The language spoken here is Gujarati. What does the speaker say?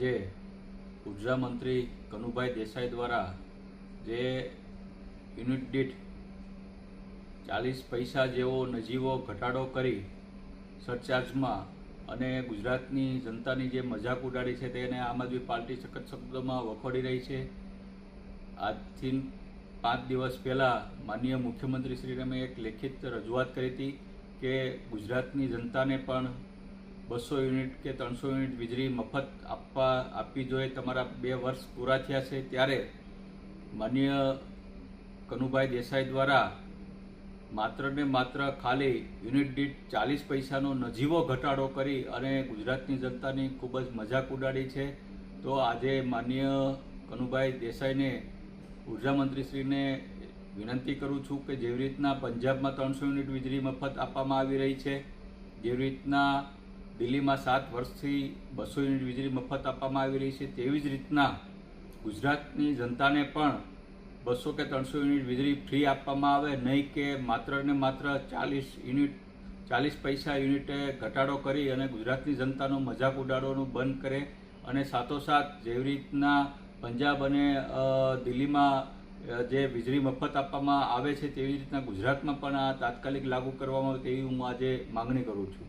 આજે ઉર્જા મંત્રી કનુભાઈ દેસાઈ દ્વારા જે યુનિટ દીઠ 40 પૈસા જેવો નજીવો ઘટાડો કરી સરચાર્જમાં અને ગુજરાતની જનતાની જે મજાક ઉડાડી છે તેને આમ આદમી પાર્ટી સખત શબ્દોમાં વખોડી રહી છે। આજથી 5 દિવસ પહેલાં માનનીય મુખ્યમંત્રીશ્રીને મેં એક લેખિત રજૂઆત કરી હતી કે ગુજરાતની જનતાને પણ 200 યુનિટ કે 300 યુનિટ વીજળી મફત આપવી જોઈએ। તમારા 2 વર્ષ પૂરા થયા છે ત્યારે માનનીય કનુભાઈ દેસાઈ દ્વારા માત્ર ને માત્ર ખાલી યુનિટ દીઠ 40 પૈસાનો નજીવો ઘટાડો કરી અને ગુજરાતની જનતાની ખૂબ જ મજાક ઉડાડી છે। તો આજે માનનીય કનુભાઈ દેસાઈને ઉર્જા મંત્રીશ્રીને વિનંતી કરું છું કે જેવી રીતના પંજાબમાં 300 યુનિટ વીજળી મફત આપવામાં આવી રહી છે, જેવી રીતના દિલ્હીમાં 7 વર્ષથી 200 યુનિટ વીજળી મફત આપવામાં આવી રહી છે, તેવી જ રીતના ગુજરાતની જનતાને પણ 200 કે 300 યુનિટ વીજળી ફ્રી આપવામાં આવે, નહીં કે માત્ર ને માત્ર 40 પૈસા યુનિટે ઘટાડો કરી અને ગુજરાતની જનતાનો મજાક ઉડાડવાનું બંધ કરે અને સાથોસાથ જેવી રીતના પંજાબ અને દિલ્હીમાં જે વીજળી મફત આપવામાં આવે છે તેવી રીતના ગુજરાતમાં પણ આ તાત્કાલિક લાગુ કરવામાં આવે તેવી હું આજે માંગણી કરું છું।